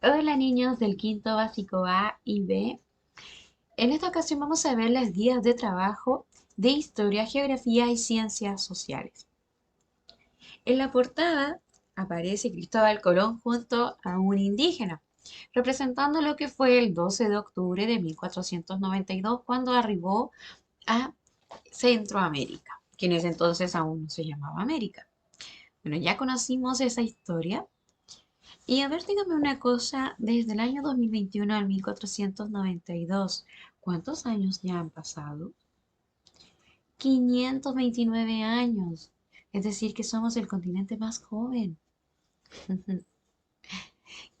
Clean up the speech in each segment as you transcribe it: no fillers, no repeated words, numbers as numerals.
Hola niños del quinto básico A y B. En esta ocasión vamos a ver las guías de trabajo de Historia, Geografía y Ciencias Sociales. En la portada aparece Cristóbal Colón junto a un indígena, representando lo que fue el 12 de octubre de 1492 cuando arribó a Centroamérica, que en ese entonces aún no se llamaba América. Bueno, ya conocimos esa historia. Y a ver, dígame una cosa, desde el año 2021 al 1492, ¿cuántos años ya han pasado? 529 años. Es decir, que somos el continente más joven.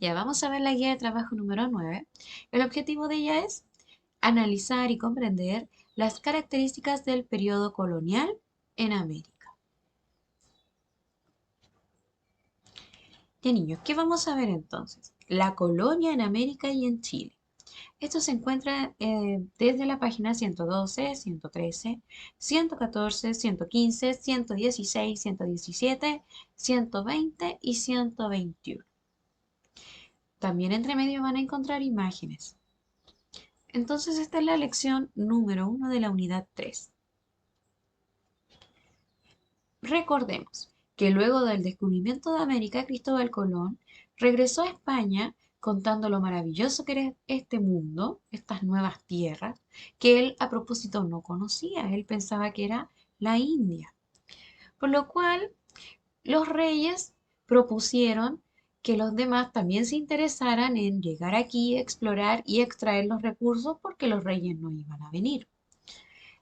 Ya vamos a ver la guía de trabajo número 9. El objetivo de ella es analizar y comprender las características del periodo colonial en América. Ya niños, ¿qué vamos a ver entonces? La colonia en América y en Chile. Esto se encuentra desde la página 112, 113, 114, 115, 116, 117, 120 y 121. También entre medio van a encontrar imágenes. Entonces esta es la lección número 1 de la unidad 3. Recordemos que luego del descubrimiento de América, Cristóbal Colón regresó a España contando lo maravilloso que era este mundo, estas nuevas tierras, que él a propósito no conocía. Él pensaba que era la India. Por lo cual los reyes propusieron que los demás también se interesaran en llegar aquí, explorar y extraer los recursos porque los reyes no iban a venir.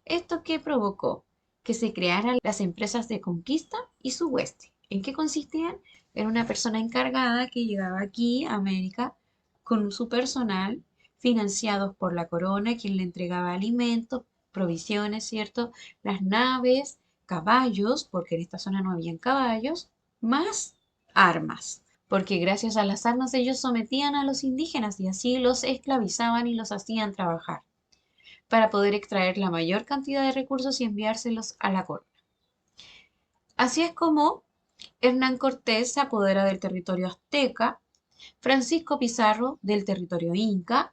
¿Esto qué provocó? Que se crearan las empresas de conquista y subhueste. ¿En qué consistían? Era una persona encargada que llegaba aquí a América con su personal, financiados por la corona, quien le entregaba alimentos, provisiones, ¿cierto? Las naves, caballos, porque en esta zona no habían caballos, más armas. Porque gracias a las armas ellos sometían a los indígenas y así los esclavizaban y los hacían trabajar para poder extraer la mayor cantidad de recursos y enviárselos a la corona. Así es como Hernán Cortés se apodera del territorio azteca, Francisco Pizarro del territorio inca,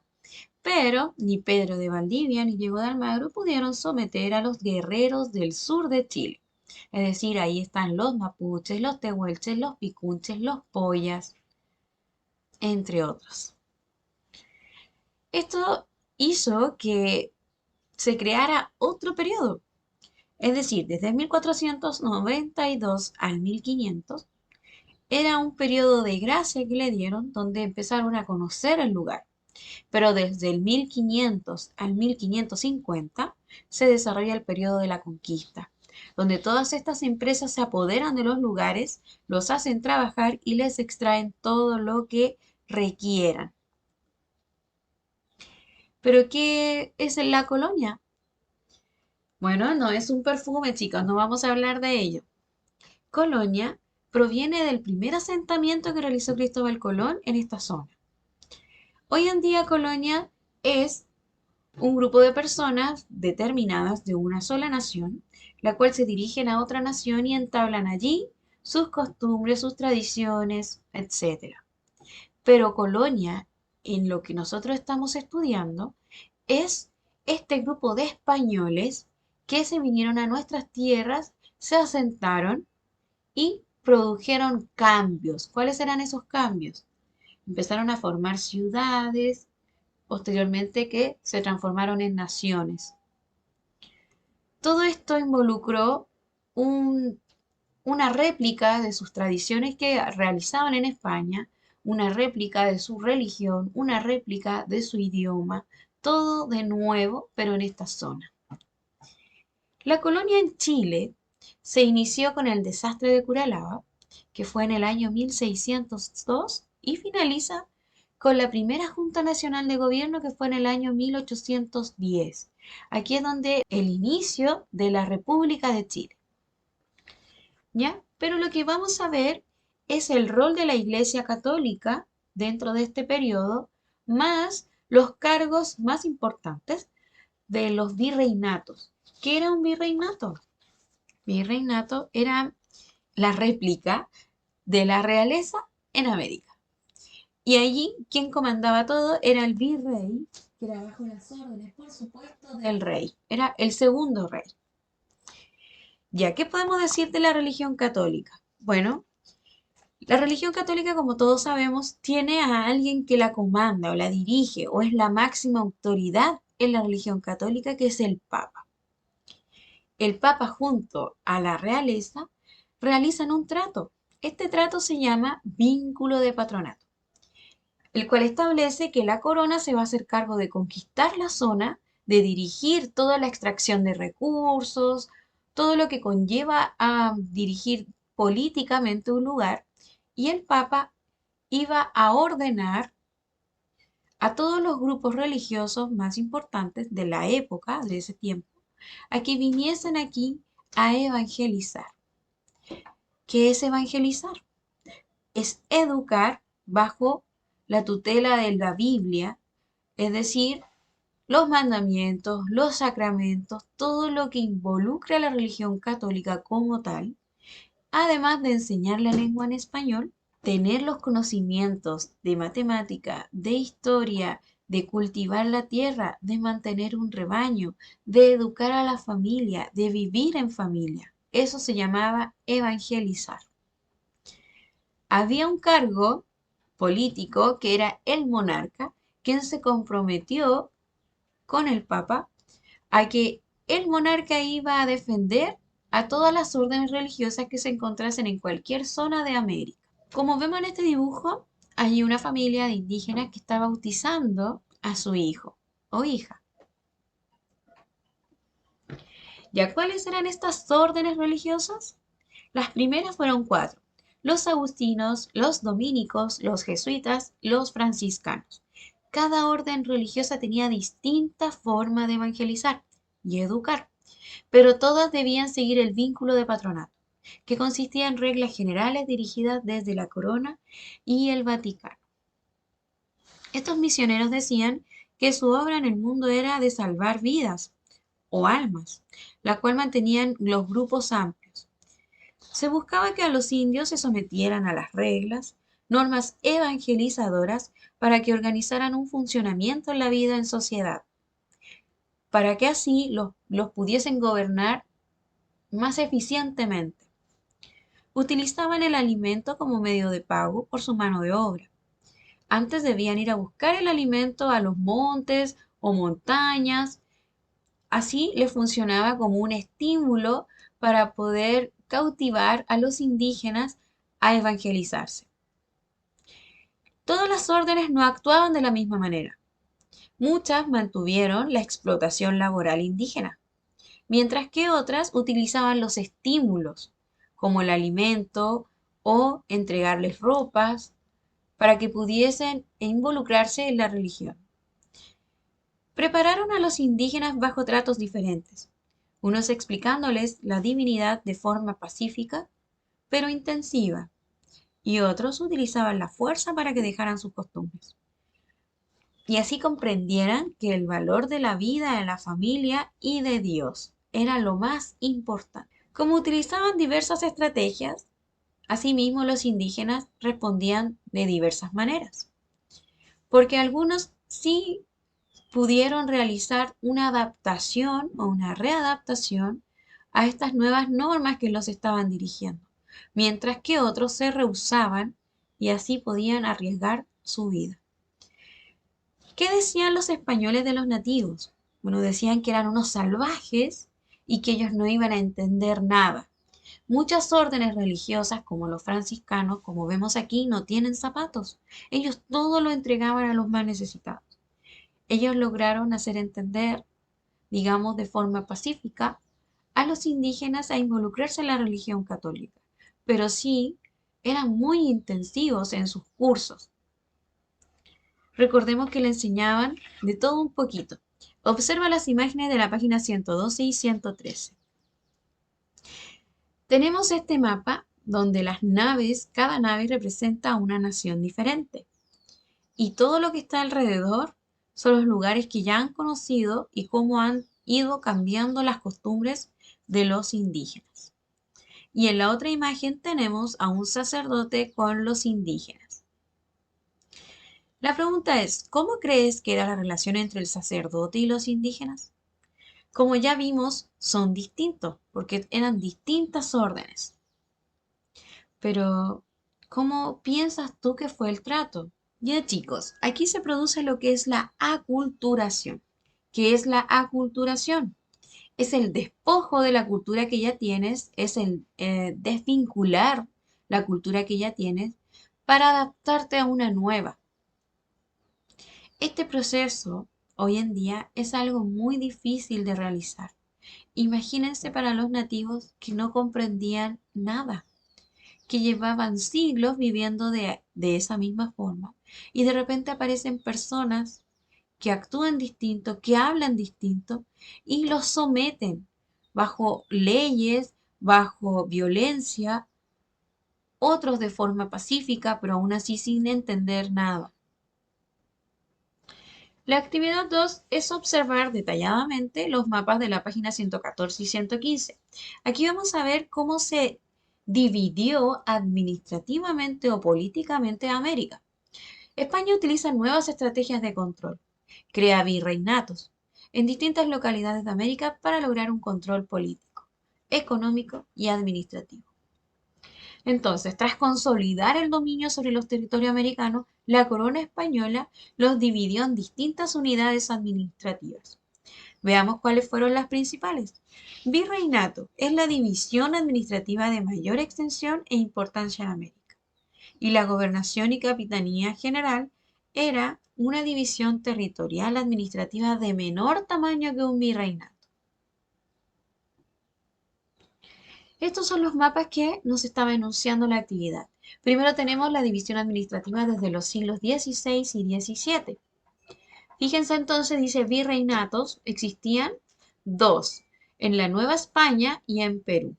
pero ni Pedro de Valdivia ni Diego de Almagro pudieron someter a los guerreros del sur de Chile. Es decir, ahí están los mapuches, los tehuelches, los picunches, los poyas, entre otros. Esto hizo que se creara otro periodo. Es decir, desde 1492 al 1500 era un periodo de gracia que le dieron donde empezaron a conocer el lugar. Pero desde el 1500 al 1550 se desarrolla el periodo de la conquista, donde todas estas empresas se apoderan de los lugares, los hacen trabajar y les extraen todo lo que requieran. ¿Pero qué es la colonia? Bueno, no es un perfume, chicos, no vamos a hablar de ello. Colonia proviene del primer asentamiento que realizó Cristóbal Colón en esta zona. Hoy en día Colonia es un grupo de personas determinadas de una sola nación, la cual se dirigen a otra nación y entablan allí sus costumbres, sus tradiciones, etcétera. Pero Colonia, en lo que nosotros estamos estudiando, es este grupo de españoles que se vinieron a nuestras tierras, se asentaron y produjeron cambios. ¿Cuáles eran esos cambios? Empezaron a formar ciudades, posteriormente que se transformaron en naciones. Todo esto involucró un- una réplica de sus tradiciones que realizaban en España, una réplica de su religión, una réplica de su idioma, todo de nuevo, pero en esta zona. La colonia en Chile se inició con el desastre de Curalaba, que fue en el año 1602, y finaliza con la primera Junta Nacional de Gobierno, que fue en el año 1810. Aquí es donde el inicio de la República de Chile. ¿Ya? Pero lo que vamos a ver es el rol de la Iglesia Católica dentro de este periodo, más los cargos más importantes de los virreinatos. ¿Qué era un virreinato? Virreinato era la réplica de la realeza en América. Y allí quien comandaba todo era el virrey, que era bajo las órdenes, por supuesto, del rey. Era el segundo rey. ¿Ya qué podemos decir de la religión católica? Bueno, la religión católica, como todos sabemos, tiene a alguien que la comanda o la dirige o es la máxima autoridad en la religión católica, que es el Papa. El Papa junto a la realeza realizan un trato. Este trato se llama vínculo de patronato, el cual establece que la corona se va a hacer cargo de conquistar la zona, de dirigir toda la extracción de recursos, todo lo que conlleva a dirigir políticamente un lugar, y el Papa iba a ordenar a todos los grupos religiosos más importantes de la época, de ese tiempo, a que viniesen aquí a evangelizar. ¿Qué es evangelizar? Es educar bajo la tutela de la Biblia, es decir, los mandamientos, los sacramentos, todo lo que involucra a la religión católica como tal, además de enseñar la lengua en español, tener los conocimientos de matemática, de historia, de cultivar la tierra, de mantener un rebaño, de educar a la familia, de vivir en familia. Eso se llamaba evangelizar. Había un cargo político que era el monarca, quien se comprometió con el Papa a que el monarca iba a defender a todas las órdenes religiosas que se encontrasen en cualquier zona de América. Como vemos en este dibujo, hay una familia de indígenas que está bautizando a su hijo o hija. ¿Ya cuáles eran estas órdenes religiosas? Las primeras fueron cuatro: los agustinos, los dominicos, los jesuitas, los franciscanos. Cada orden religiosa tenía distinta forma de evangelizar y educar, pero todas debían seguir el vínculo de patronato, que consistía en reglas generales dirigidas desde la corona y el Vaticano. Estos misioneros decían que su obra en el mundo era de salvar vidas o almas, la cual mantenían los grupos amplios. Se buscaba que a los indios se sometieran a las reglas, normas evangelizadoras para que organizaran un funcionamiento en la vida en sociedad, para que así los pudiesen gobernar más eficientemente. Utilizaban el alimento como medio de pago por su mano de obra. Antes debían ir a buscar el alimento a los montes o montañas. Así les funcionaba como un estímulo para poder cautivar a los indígenas a evangelizarse. Todas las órdenes no actuaban de la misma manera. Muchas mantuvieron la explotación laboral indígena, mientras que otras utilizaban los estímulos, como el alimento o entregarles ropas, para que pudiesen involucrarse en la religión. Prepararon a los indígenas bajo tratos diferentes, unos explicándoles la divinidad de forma pacífica, pero intensiva, y otros utilizaban la fuerza para que dejaran sus costumbres. Y así comprendieran que el valor de la vida, de la familia y de Dios era lo más importante. Como utilizaban diversas estrategias, asimismo los indígenas respondían de diversas maneras, porque algunos sí pudieron realizar una adaptación o una readaptación a estas nuevas normas que los estaban dirigiendo, mientras que otros se rehusaban y así podían arriesgar su vida. ¿Qué decían los españoles de los nativos? Bueno, decían que eran unos salvajes y que ellos no iban a entender nada. Muchas órdenes religiosas, como los franciscanos, como vemos aquí, no tienen zapatos. Ellos todo lo entregaban a los más necesitados. Ellos lograron hacer entender, digamos, de forma pacífica a los indígenas a involucrarse en la religión católica, pero sí eran muy intensivos en sus cursos. Recordemos que le enseñaban de todo un poquito. Observa las imágenes de la página 112 y 113. Tenemos este mapa donde las naves, cada nave representa una nación diferente. Y todo lo que está alrededor son los lugares que ya han conocido y cómo han ido cambiando las costumbres de los indígenas. Y en la otra imagen tenemos a un sacerdote con los indígenas. La pregunta es, ¿cómo crees que era la relación entre el sacerdote y los indígenas? Como ya vimos, son distintos, porque eran distintas órdenes. Pero, ¿cómo piensas tú que fue el trato? Ya chicos, aquí se produce lo que es la aculturación. ¿Qué es la aculturación? Es el despojo de la cultura que ya tienes, es el desvincular la cultura que ya tienes para adaptarte a una nueva. Este proceso hoy en día es algo muy difícil de realizar. Imagínense para los nativos que no comprendían nada, que llevaban siglos viviendo de esa misma forma y de repente aparecen personas que actúan distinto, que hablan distinto y los someten bajo leyes, bajo violencia, otros de forma pacífica, pero aún así sin entender nada. La actividad 2 es observar detalladamente los mapas de la página 114 y 115. Aquí vamos a ver cómo se dividió administrativamente o políticamente América. España utiliza nuevas estrategias de control. Crea virreinatos en distintas localidades de América para lograr un control político, económico y administrativo. Entonces, tras consolidar el dominio sobre los territorios americanos, la corona española los dividió en distintas unidades administrativas. Veamos cuáles fueron las principales. Virreinato es la división administrativa de mayor extensión e importancia en América. Y la gobernación y capitanía general era una división territorial administrativa de menor tamaño que un virreinato. Estos son los mapas que nos estaba enunciando la actividad. Primero tenemos la división administrativa desde los siglos XVI y XVII. Fíjense entonces, dice virreinatos, existían dos, en la Nueva España y en Perú.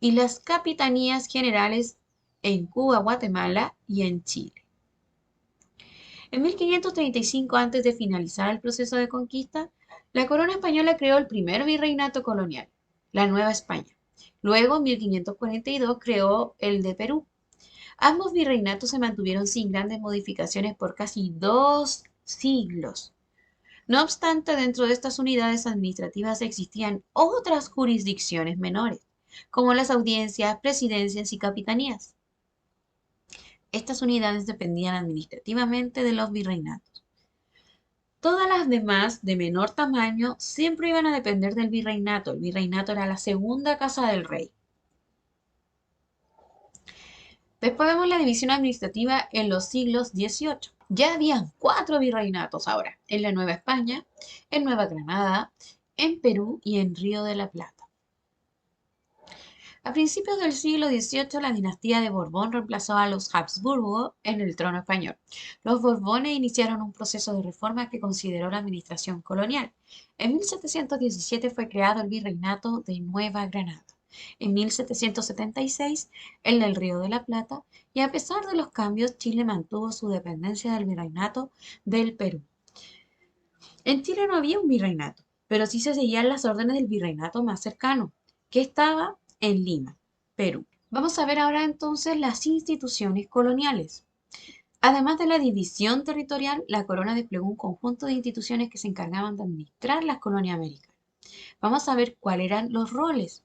Y las capitanías generales en Cuba, Guatemala y en Chile. En 1535, antes de finalizar el proceso de conquista, la corona española creó el primer virreinato colonial, la Nueva España. Luego, en 1542, creó el de Perú. Ambos virreinatos se mantuvieron sin grandes modificaciones por casi 2 siglos. No obstante, dentro de estas unidades administrativas existían otras jurisdicciones menores, como las audiencias, presidencias y capitanías. Estas unidades dependían administrativamente de los virreinatos. Todas las demás, de menor tamaño, siempre iban a depender del virreinato. El virreinato era la segunda casa del rey. Después vemos la división administrativa en los siglos XVIII. Ya habían 4 virreinatos ahora, en la Nueva España, en Nueva Granada, en Perú y en Río de la Plata. A principios del siglo XVIII, la dinastía de Borbón reemplazó a los Habsburgo en el trono español. Los Borbones iniciaron un proceso de reforma que consideró la administración colonial. En 1717 fue creado el Virreinato de Nueva Granada. En 1776, el del Río de la Plata, y a pesar de los cambios, Chile mantuvo su dependencia del Virreinato del Perú. En Chile no había un virreinato, pero sí se seguían las órdenes del virreinato más cercano, que estaba en Lima, Perú. Vamos a ver ahora entonces las instituciones coloniales. Además de la división territorial, la corona desplegó un conjunto de instituciones que se encargaban de administrar las colonias americanas. Vamos a ver cuáles eran los roles.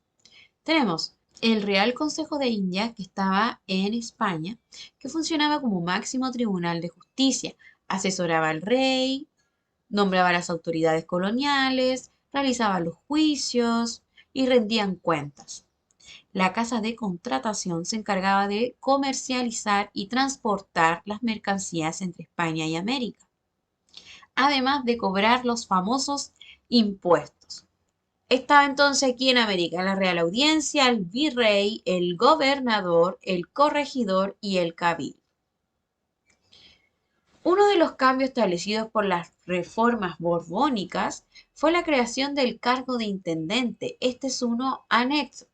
Tenemos el Real Consejo de Indias, que estaba en España, que funcionaba como máximo tribunal de justicia, asesoraba al rey, nombraba a las autoridades coloniales, realizaba los juicios y rendían cuentas. La casa de contratación se encargaba de comercializar y transportar las mercancías entre España y América, además de cobrar los famosos impuestos. Estaba entonces aquí en América la Real Audiencia, el virrey, el gobernador, el corregidor y el cabildo. Uno de los cambios establecidos por las reformas borbónicas fue la creación del cargo de intendente. Este es uno anexo.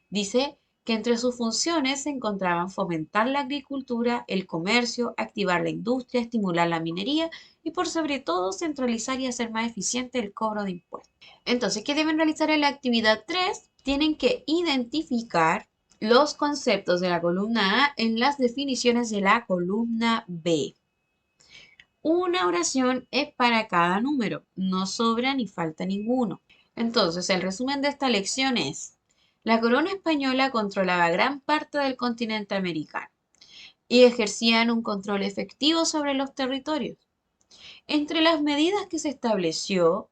Dice que entre sus funciones se encontraban fomentar la agricultura, el comercio, activar la industria, estimular la minería y por sobre todo centralizar y hacer más eficiente el cobro de impuestos. Entonces, ¿qué deben realizar en la actividad 3? Tienen que identificar los conceptos de la columna A en las definiciones de la columna B. Una oración es para cada número, no sobra ni falta ninguno. Entonces, el resumen de esta lección es: la corona española controlaba gran parte del continente americano y ejercían un control efectivo sobre los territorios. Entre las medidas que se estableció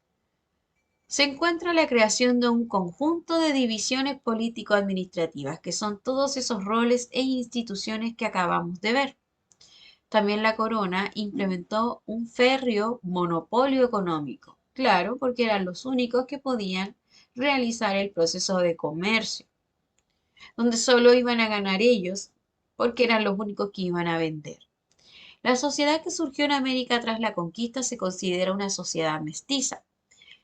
se encuentra la creación de un conjunto de divisiones político-administrativas, que son todos esos roles e instituciones que acabamos de ver. También la corona implementó un férreo monopolio económico, claro, porque eran los únicos que podían realizar el proceso de comercio, donde solo iban a ganar ellos, porque eran los únicos que iban a vender. La sociedad que surgió en América tras la conquista se considera una sociedad mestiza,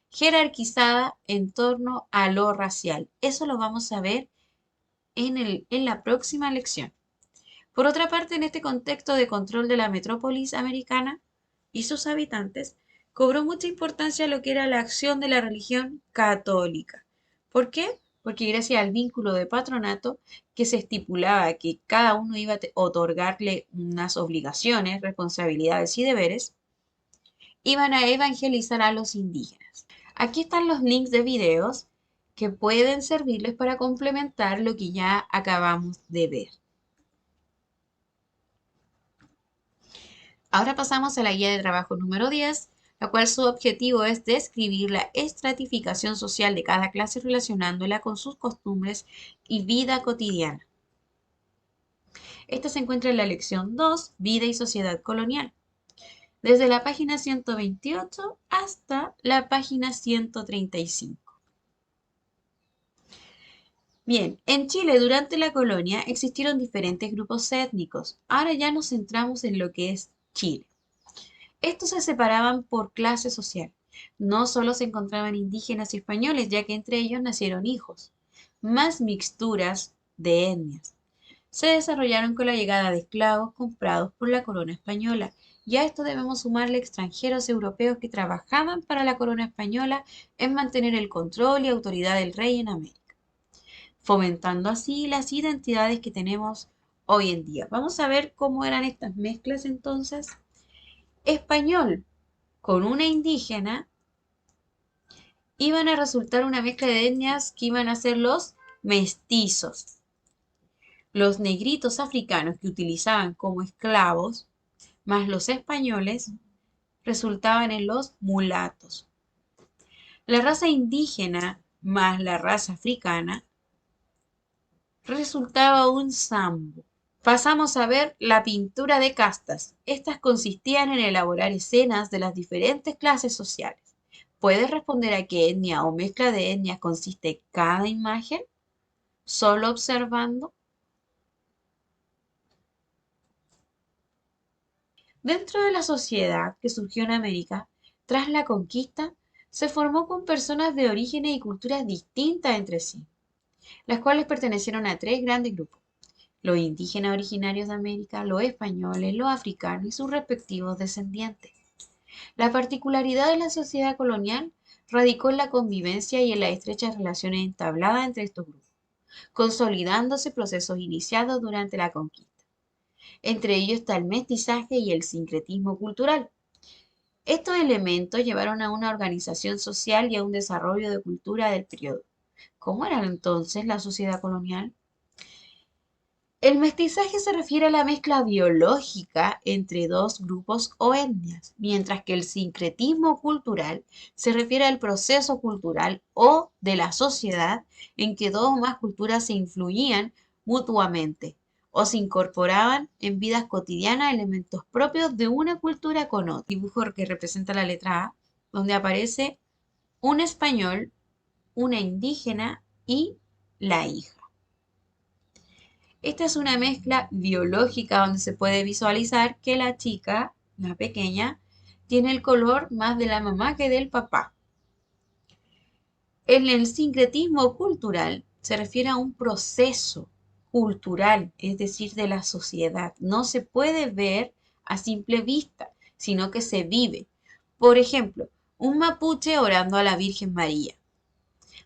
jerarquizada en torno a lo racial. Eso lo vamos a ver en la próxima lección. Por otra parte, en este contexto de control de la metrópolis americana y sus habitantes, cobró mucha importancia lo que era la acción de la religión católica. ¿Por qué? Porque gracias al vínculo de patronato que se estipulaba que cada uno iba a otorgarle unas obligaciones, responsabilidades y deberes, iban a evangelizar a los indígenas. Aquí están los links de videos que pueden servirles para complementar lo que ya acabamos de ver. Ahora pasamos a la guía de trabajo número 10, la cual su objetivo es describir la estratificación social de cada clase relacionándola con sus costumbres y vida cotidiana. Esta se encuentra en la lección 2, Vida y Sociedad Colonial, desde la página 128 hasta la página 135. Bien, en Chile durante la colonia existieron diferentes grupos étnicos. Ahora ya nos centramos en lo que es Chile. Estos se separaban por clase social. No solo se encontraban indígenas y españoles, ya que entre ellos nacieron hijos, más mixturas de etnias. Se desarrollaron con la llegada de esclavos comprados por la corona española. Y a esto debemos sumarle extranjeros europeos que trabajaban para la corona española en mantener el control y autoridad del rey en América, fomentando así las identidades que tenemos hoy en día. Vamos a ver cómo eran estas mezclas entonces. Español con una indígena iban a resultar una mezcla de etnias que iban a ser los mestizos. Los negritos africanos que utilizaban como esclavos, más los españoles, resultaban en los mulatos. La raza indígena más la raza africana resultaba un sambo. Pasamos a ver la pintura de castas. Estas consistían en elaborar escenas de las diferentes clases sociales. ¿Puedes responder a qué etnia o mezcla de etnias consiste cada imagen? Solo observando. Dentro de la sociedad que surgió en América, tras la conquista, se formó con personas de orígenes y culturas distintas entre sí, las cuales pertenecieron a tres grandes grupos: los indígenas originarios de América, los españoles, los africanos y sus respectivos descendientes. La particularidad de la sociedad colonial radicó en la convivencia y en las estrechas relaciones entabladas entre estos grupos, consolidándose procesos iniciados durante la conquista. Entre ellos está el mestizaje y el sincretismo cultural. Estos elementos llevaron a una organización social y a un desarrollo de cultura del periodo. ¿Cómo era entonces la sociedad colonial? El mestizaje se refiere a la mezcla biológica entre dos grupos o etnias, mientras que el sincretismo cultural se refiere al proceso cultural o de la sociedad en que dos o más culturas se influían mutuamente o se incorporaban en vidas cotidianas elementos propios de una cultura con otra. Dibujo que representa la letra A, donde aparece un español, una indígena y la hija. Esta es una mezcla biológica donde se puede visualizar que la chica, la pequeña, tiene el color más de la mamá que del papá. En el sincretismo cultural se refiere a un proceso cultural, es decir, de la sociedad. No se puede ver a simple vista, sino que se vive. Por ejemplo, un mapuche orando a la Virgen María,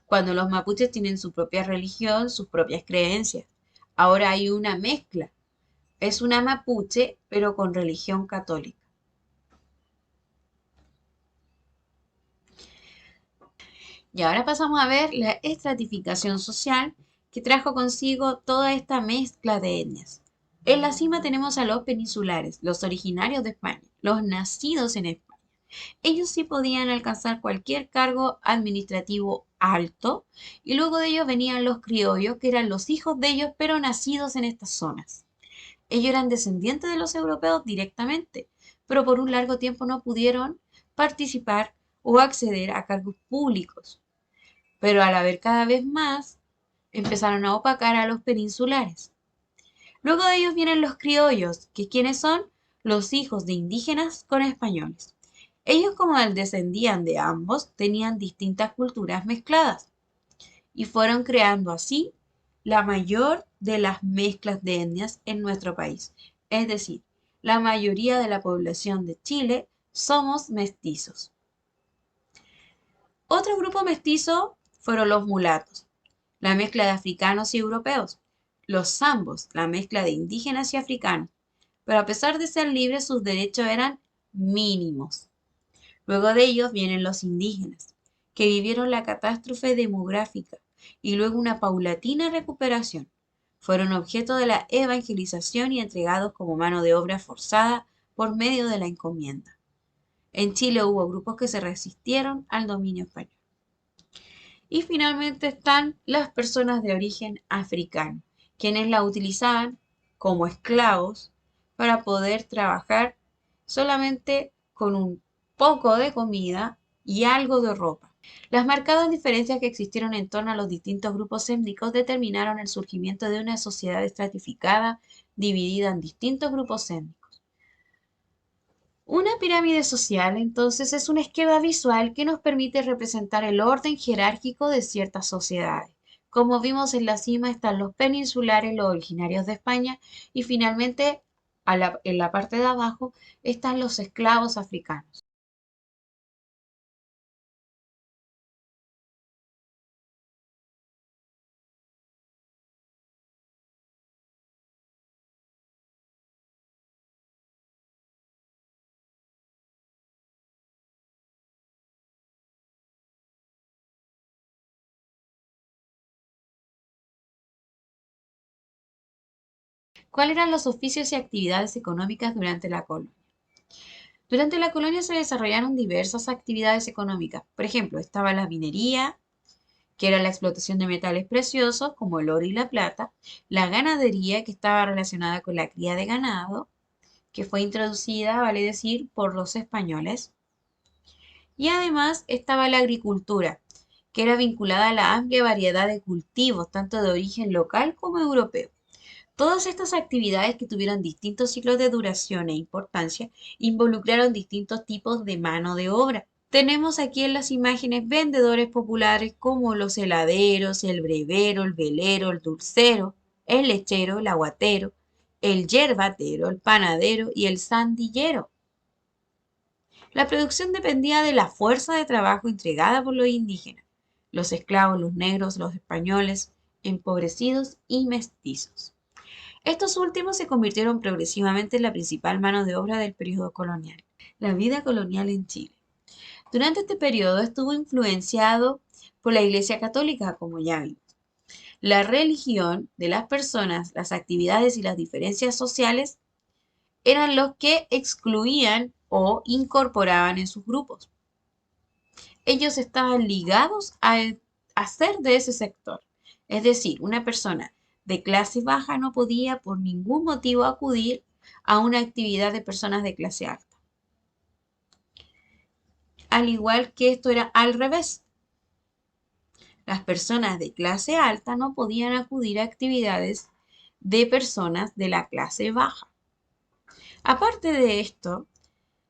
cuando los mapuches tienen su propia religión, sus propias creencias. Ahora hay una mezcla. Es una mapuche, pero con religión católica. Y ahora pasamos a ver la estratificación social que trajo consigo toda esta mezcla de etnias. En la cima tenemos a los peninsulares, los originarios de España, los nacidos en España. Ellos sí podían alcanzar cualquier cargo administrativo alto y luego de ellos venían los criollos, que eran los hijos de ellos, pero nacidos en estas zonas. Ellos eran descendientes de los europeos directamente, pero por un largo tiempo no pudieron participar o acceder a cargos públicos. Pero al haber cada vez más, empezaron a opacar a los peninsulares. Luego de ellos vienen los criollos, que quienes son los hijos de indígenas con españoles. Ellos, como descendían de ambos, tenían distintas culturas mezcladas y fueron creando así la mayor de las mezclas de etnias en nuestro país. Es decir, la mayoría de la población de Chile somos mestizos. Otro grupo mestizo fueron los mulatos, la mezcla de africanos y europeos. Los zambos, la mezcla de indígenas y africanos. Pero a pesar de ser libres, sus derechos eran mínimos. Luego de ellos vienen los indígenas, que vivieron la catástrofe demográfica y luego una paulatina recuperación. Fueron objeto de la evangelización y entregados como mano de obra forzada por medio de la encomienda. En Chile hubo grupos que se resistieron al dominio español. Y finalmente están las personas de origen africano, quienes la utilizaban como esclavos para poder trabajar solamente con un poco de comida y algo de ropa. Las marcadas diferencias que existieron en torno a los distintos grupos étnicos determinaron el surgimiento de una sociedad estratificada dividida en distintos grupos étnicos. Una pirámide social, entonces, es un esquema visual que nos permite representar el orden jerárquico de ciertas sociedades. Como vimos en la cima están los peninsulares, los originarios de España, y finalmente en la parte de abajo están los esclavos africanos. ¿Cuáles eran los oficios y actividades económicas durante la colonia? Durante la colonia se desarrollaron diversas actividades económicas. Por ejemplo, estaba la minería, que era la explotación de metales preciosos como el oro y la plata, la ganadería, que estaba relacionada con la cría de ganado, que fue introducida, vale decir, por los españoles, y además estaba la agricultura, que era vinculada a la amplia variedad de cultivos, tanto de origen local como europeo. Todas estas actividades, que tuvieron distintos ciclos de duración e importancia, involucraron distintos tipos de mano de obra. Tenemos aquí en las imágenes vendedores populares como los heladeros, el brevero, el velero, el dulcero, el lechero, el aguatero, el yerbatero, el panadero y el sandillero. La producción dependía de la fuerza de trabajo entregada por los indígenas, los esclavos, los negros, los españoles, empobrecidos y mestizos. Estos últimos se convirtieron progresivamente en la principal mano de obra del periodo colonial. La vida colonial en Chile. Durante este periodo estuvo influenciado por la Iglesia Católica, como ya vimos. La religión de las personas, las actividades y las diferencias sociales eran los que excluían o incorporaban en sus grupos. Ellos estaban ligados a ser de ese sector. Es decir, una persona de clase baja no podía por ningún motivo acudir a una actividad de personas de clase alta. Al igual que esto era al revés. Las personas de clase alta no podían acudir a actividades de personas de la clase baja. Aparte de esto,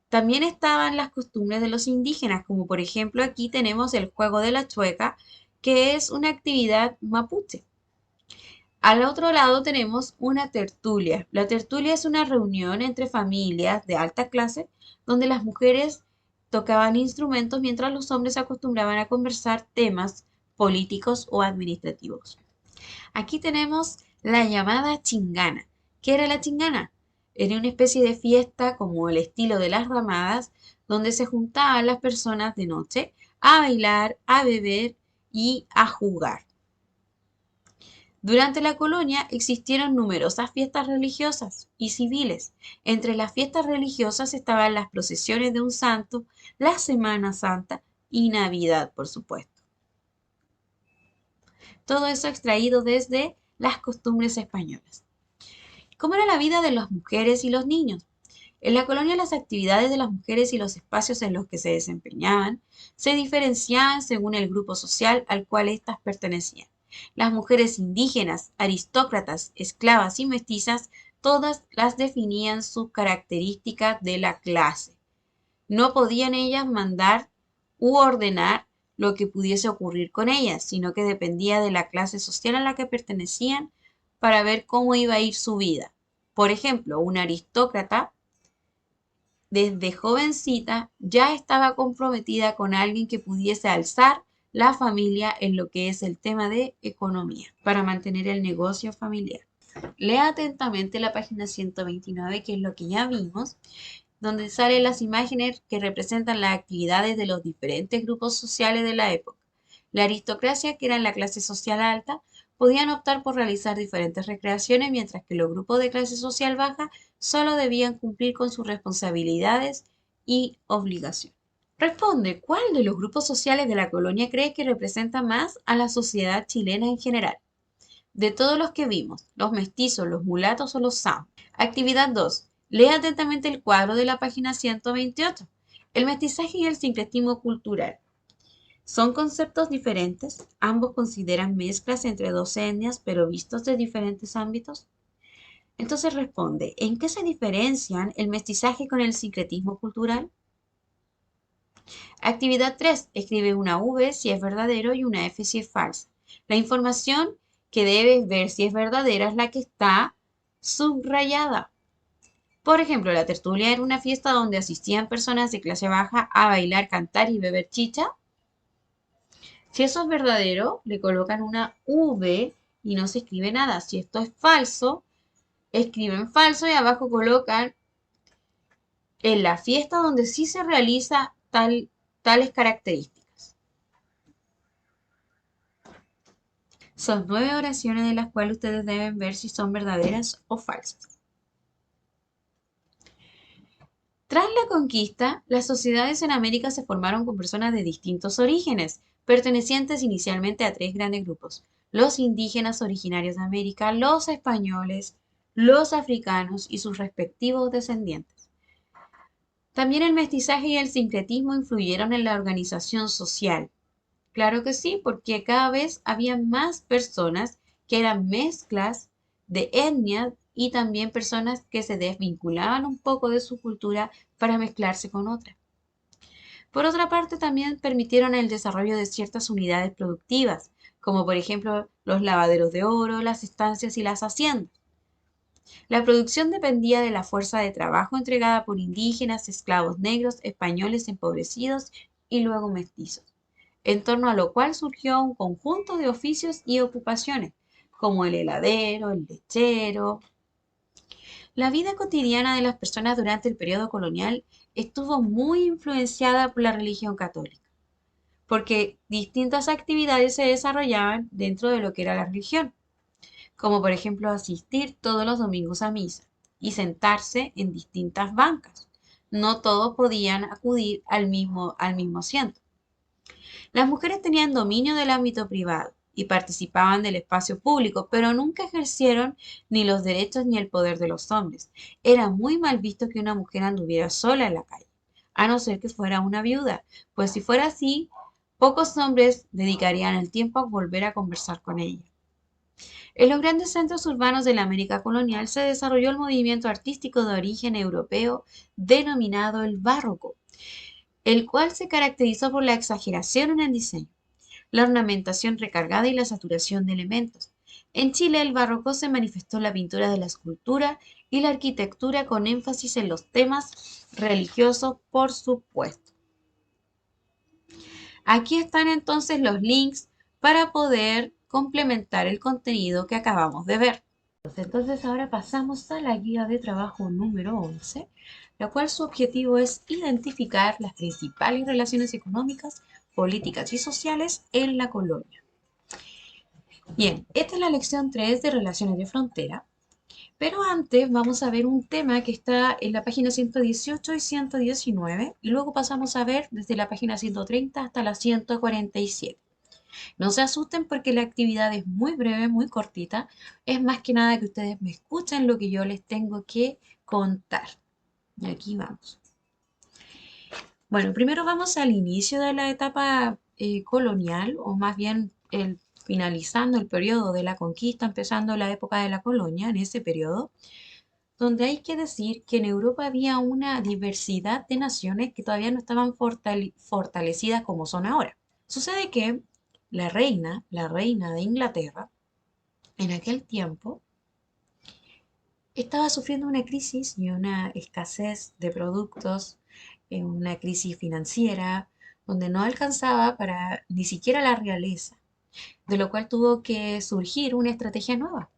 también estaban las costumbres de los indígenas, como por ejemplo aquí tenemos el juego de la chueca, que es una actividad mapuche. Al otro lado tenemos una tertulia. La tertulia es una reunión entre familias de alta clase donde las mujeres tocaban instrumentos mientras los hombres se acostumbraban a conversar temas políticos o administrativos. Aquí tenemos La llamada chingana. ¿Qué era la chingana? Era una especie de fiesta como el estilo de las ramadas, donde se juntaban las personas de noche a bailar, a beber y a jugar. Durante la colonia existieron numerosas fiestas religiosas y civiles. Entre las fiestas religiosas estaban las procesiones de un santo, la Semana Santa y Navidad, por supuesto. Todo eso extraído desde las costumbres españolas. ¿Cómo era la vida de las mujeres y los niños? En la colonia las actividades de las mujeres y los espacios en los que se desempeñaban se diferenciaban según el grupo social al cual éstas pertenecían. Las mujeres indígenas, aristócratas, esclavas y mestizas, todas las definían sus características de la clase. No podían ellas mandar u ordenar lo que pudiese ocurrir con ellas, sino que dependía de la clase social a la que pertenecían para ver cómo iba a ir su vida. Por ejemplo, una aristócrata desde jovencita ya estaba comprometida con alguien que pudiese alzar la familia en lo que es el tema de economía, para mantener el negocio familiar. Lea atentamente la página 129, que es lo que ya vimos, donde salen las imágenes que representan las actividades de los diferentes grupos sociales de la época. La aristocracia, que era la clase social alta, podían optar por realizar diferentes recreaciones, mientras que los grupos de clase social baja solo debían cumplir con sus responsabilidades y obligaciones. Responde, ¿cuál de los grupos sociales de la colonia cree que representa más a la sociedad chilena en general? De todos los que vimos, los mestizos, los mulatos o los samos. Actividad 2. Lea atentamente el cuadro de la página 128. El mestizaje y el sincretismo cultural. ¿Son conceptos diferentes? ¿Ambos consideran mezclas entre dos etnias, pero vistos de diferentes ámbitos? Entonces responde, ¿en qué se diferencian el mestizaje con el sincretismo cultural? Actividad 3. Escribe una V si es verdadero y una F si es falsa. La información que debes ver si es verdadera es la que está subrayada. Por ejemplo, la tertulia era una fiesta donde asistían personas de clase baja a bailar, cantar y beber chicha. Si eso es verdadero, le colocan una V y no se escribe nada. Si esto es falso, escriben falso y abajo colocan en la fiesta donde sí se realiza tales características. Son 9 oraciones de las cuales ustedes deben ver si son verdaderas o falsas. Tras la conquista, las sociedades en América se formaron con personas de distintos orígenes, pertenecientes inicialmente a 3 grandes grupos: los indígenas originarios de América, los españoles, los africanos y sus respectivos descendientes. También el mestizaje y el sincretismo influyeron en la organización social. Claro que sí, porque cada vez había más personas que eran mezclas de etnias y también personas que se desvinculaban un poco de su cultura para mezclarse con otra. Por otra parte, también permitieron el desarrollo de ciertas unidades productivas, como por ejemplo los lavaderos de oro, las estancias y las haciendas. La producción dependía de la fuerza de trabajo entregada por indígenas, esclavos negros, españoles empobrecidos y luego mestizos, en torno a lo cual surgió un conjunto de oficios y ocupaciones, como el heladero, el lechero. La vida cotidiana de las personas durante el periodo colonial estuvo muy influenciada por la religión católica, porque distintas actividades se desarrollaban dentro de lo que era la religión, como por ejemplo asistir todos los domingos a misa y sentarse en distintas bancas. No todos podían acudir al mismo asiento. Las mujeres tenían dominio del ámbito privado y participaban del espacio público, pero nunca ejercieron ni los derechos ni el poder de los hombres. Era muy mal visto que una mujer anduviera sola en la calle, a no ser que fuera una viuda, pues si fuera así, pocos hombres dedicarían el tiempo a volver a conversar con ella. En los grandes centros urbanos de la América colonial se desarrolló el movimiento artístico de origen europeo denominado el barroco, el cual se caracterizó por la exageración en el diseño, la ornamentación recargada y la saturación de elementos. En Chile, el barroco se manifestó en la pintura de la escultura y la arquitectura, con énfasis en los temas religiosos, por supuesto. Aquí están entonces los links para poder complementar el contenido que acabamos de ver. Entonces ahora pasamos a la guía de trabajo número 11, la cual su objetivo es identificar las principales relaciones económicas, políticas y sociales en la colonia. Bien, esta es la lección 3 de relaciones de frontera, pero antes vamos a ver un tema que está en la página 118 y 119 y luego pasamos a ver desde la página 130 hasta la 147. No se asusten porque la actividad es muy breve, muy cortita. Es más que nada que ustedes me escuchen lo que yo les tengo que contar. Y aquí vamos. Bueno, primero vamos al inicio de la etapa colonial, o más bien finalizando el periodo de la conquista, empezando la época de la colonia, en ese periodo, donde hay que decir que en Europa había una diversidad de naciones que todavía no estaban fortalecidas como son ahora. Sucede que la reina de Inglaterra, en aquel tiempo, estaba sufriendo una crisis y una escasez de productos, una crisis financiera, donde no alcanzaba para ni siquiera la realeza, de lo cual tuvo que surgir una estrategia nueva.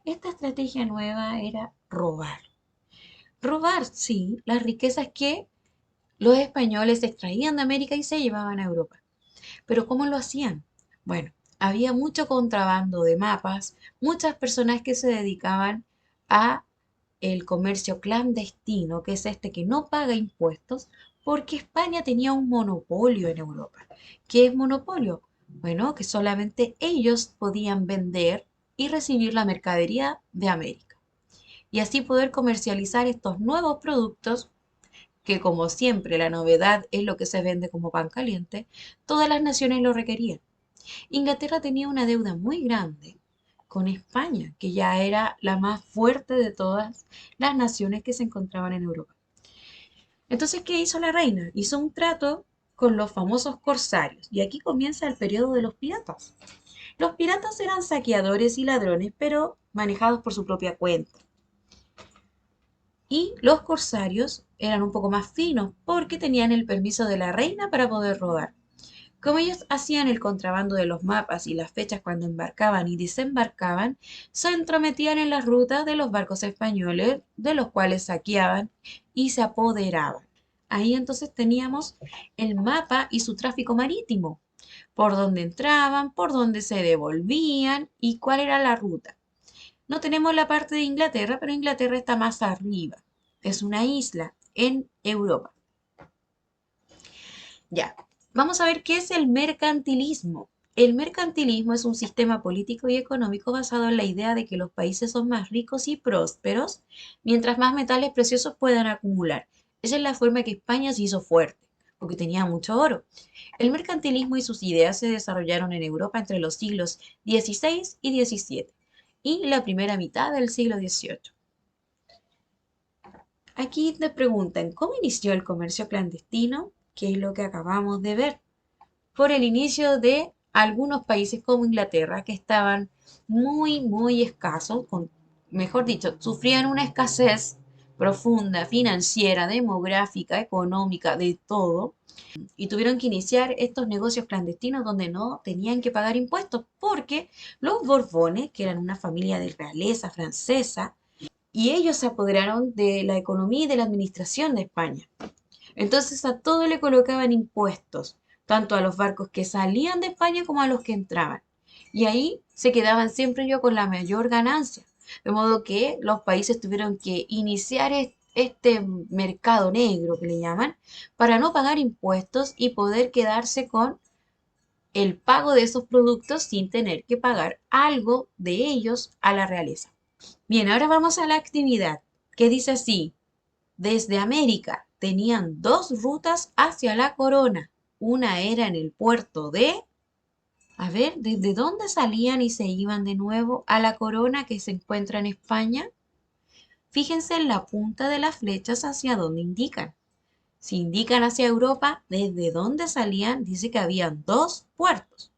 Esta estrategia nueva era robar. Robar, sí, las riquezas que los españoles extraían de América y se llevaban a Europa. Pero ¿cómo lo hacían? Bueno, había mucho contrabando de mapas, muchas personas que se dedicaban a el comercio clandestino, que es este que no paga impuestos, porque España tenía un monopolio en Europa. ¿Qué es monopolio? Bueno, que solamente ellos podían vender y recibir la mercadería de América. Y así poder comercializar estos nuevos productos que como siempre la novedad es lo que se vende como pan caliente, todas las naciones lo requerían. Inglaterra tenía una deuda muy grande con España, que ya era la más fuerte de todas las naciones que se encontraban en Europa. Entonces, ¿qué hizo la reina? Hizo un trato con los famosos corsarios, y aquí comienza el periodo de los piratas. Los piratas eran saqueadores y ladrones, pero manejados por su propia cuenta. Y los corsarios eran un poco más finos porque tenían el permiso de la reina para poder robar. Como ellos hacían el contrabando de los mapas y las fechas cuando embarcaban y desembarcaban, se entrometían en las rutas de los barcos españoles, de los cuales saqueaban y se apoderaban. Ahí entonces teníamos el mapa y su tráfico marítimo, por dónde entraban, por dónde se devolvían y cuál era la ruta. No tenemos la parte de Inglaterra, pero Inglaterra está más arriba. Es una isla en Europa. Ya, vamos a ver qué es el mercantilismo. El mercantilismo es un sistema político y económico basado en la idea de que los países son más ricos y prósperos mientras más metales preciosos puedan acumular. Esa es la forma que España se hizo fuerte, porque tenía mucho oro. El mercantilismo y sus ideas se desarrollaron en Europa entre los siglos XVI y XVII y la primera mitad del siglo XVIII. Aquí te preguntan, ¿cómo inició el comercio clandestino? ¿Qué es lo que acabamos de ver? Por el inicio de algunos países como Inglaterra, que estaban muy escasos, mejor dicho, sufrían una escasez profunda, financiera, demográfica, económica, de todo, y tuvieron que iniciar estos negocios clandestinos donde no tenían que pagar impuestos, porque los Borbones, que eran una familia de realeza francesa, y ellos se apoderaron de la economía y de la administración de España. Entonces a todo le colocaban impuestos, tanto a los barcos que salían de España como a los que entraban. Y ahí se quedaban siempre ellos con la mayor ganancia. De modo que los países tuvieron que iniciar este mercado negro que le llaman, para no pagar impuestos y poder quedarse con el pago de esos productos sin tener que pagar algo de ellos a la realeza. Bien, ahora vamos a la actividad, que dice así: desde América tenían dos rutas hacia la corona. Una era en el puerto de... A ver, ¿desde dónde salían y se iban de nuevo a la corona que se encuentra en España? Fíjense en la punta de las flechas hacia dónde indican. Si indican hacia Europa, ¿desde dónde salían? Dice que habían dos puertos.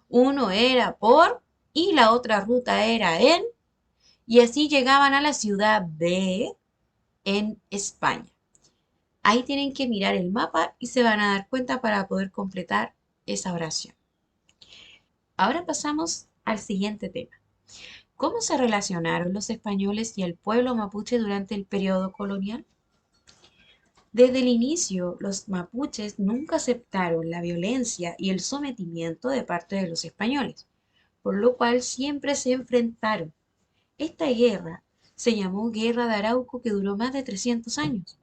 Uno era por y la otra ruta era en, y así llegaban a la ciudad de en España. Ahí tienen que mirar el mapa y se van a dar cuenta para poder completar esa oración. Ahora pasamos al siguiente tema. ¿Cómo se relacionaron los españoles y el pueblo mapuche durante el periodo colonial? Desde el inicio, los mapuches nunca aceptaron la violencia y el sometimiento de parte de los españoles, por lo cual siempre se enfrentaron. Esta guerra se llamó Guerra de Arauco, que duró más de 300 años.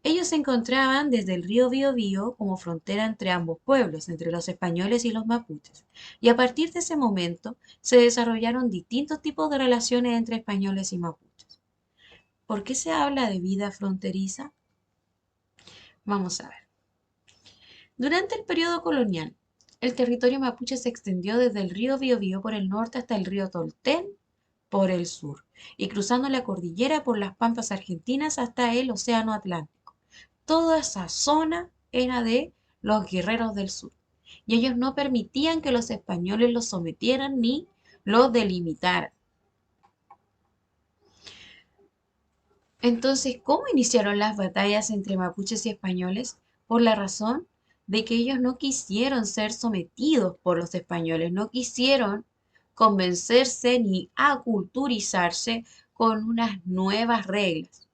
Ellos se encontraban desde el río Biobío como frontera entre ambos pueblos, entre los españoles y los mapuches. Y a partir de ese momento se desarrollaron distintos tipos de relaciones entre españoles y mapuches. ¿Por qué se habla de vida fronteriza? Vamos a ver. Durante el periodo colonial, el territorio mapuche se extendió desde el río Biobío por el norte hasta el río Tolten por el sur, y cruzando la cordillera por las pampas argentinas hasta el océano Atlántico. Toda esa zona era de los guerreros del sur, y ellos no permitían que los españoles los sometieran ni los delimitaran. Entonces, ¿cómo iniciaron las batallas entre mapuches y españoles? Por la razón de que ellos no quisieron ser sometidos por los españoles, no quisieron convencerse ni aculturizarse con unas nuevas reglas.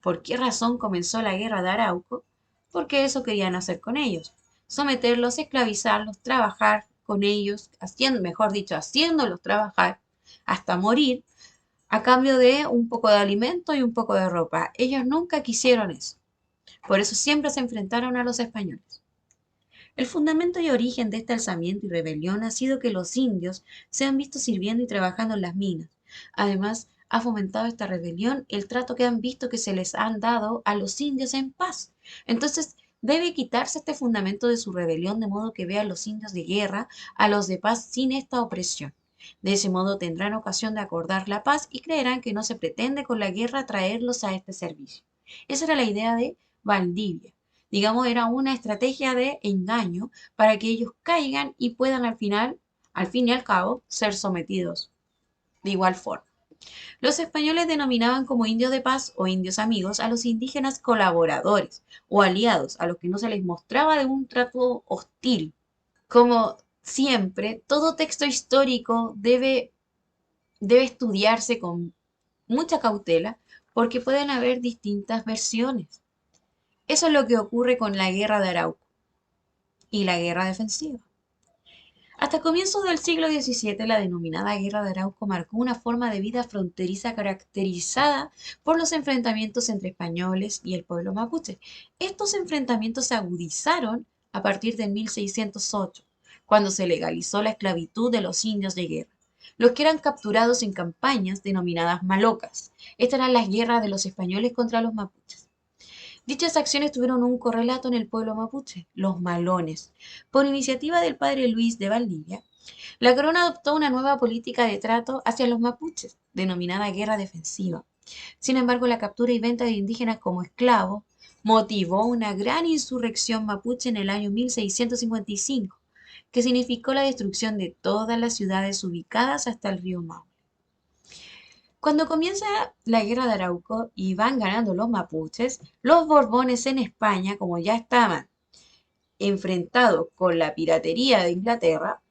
¿Por qué razón comenzó la guerra de Arauco? Porque eso querían hacer con ellos. Someterlos, esclavizarlos, trabajar con ellos, haciendo, mejor dicho, haciéndolos trabajar hasta morir a cambio de un poco de alimento y un poco de ropa. Ellos nunca quisieron eso. Por eso siempre se enfrentaron a los españoles. El fundamento y origen de este alzamiento y rebelión ha sido que los indios se han visto sirviendo y trabajando en las minas. Además, ha fomentado esta rebelión el trato que han visto que se les han dado a los indios en paz. Entonces, debe quitarse este fundamento de su rebelión de modo que vean los indios de guerra a los de paz sin esta opresión. De ese modo tendrán ocasión de acordar la paz y creerán que no se pretende con la guerra traerlos a este servicio. Esa era la idea de Valdivia. Digamos, era una estrategia de engaño para que ellos caigan y puedan al fin y al cabo, ser sometidos de igual forma. Los españoles denominaban como indios de paz o indios amigos a los indígenas colaboradores o aliados, a los que no se les mostraba de un trato hostil. Como siempre, todo texto histórico debe estudiarse con mucha cautela porque pueden haber distintas versiones. Eso es lo que ocurre con la guerra de Arauco y la guerra defensiva. Hasta comienzos del siglo XVII, la denominada Guerra de Arauco marcó una forma de vida fronteriza caracterizada por los enfrentamientos entre españoles y el pueblo mapuche. Estos enfrentamientos se agudizaron a partir de 1608, cuando se legalizó la esclavitud de los indios de guerra, los que eran capturados en campañas denominadas malocas. Estas eran las guerras de los españoles contra los mapuches. Dichas acciones tuvieron un correlato en el pueblo mapuche, los malones. Por iniciativa del padre Luis de Valdivia, la corona adoptó una nueva política de trato hacia los mapuches, denominada guerra defensiva. Sin embargo, la captura y venta de indígenas como esclavos motivó una gran insurrección mapuche en el año 1655, que significó la destrucción de todas las ciudades ubicadas hasta el río Maule. Cuando comienza la guerra de Arauco y van ganando los mapuches, los Borbones en España, como ya estaban enfrentados con la piratería de Inglaterra,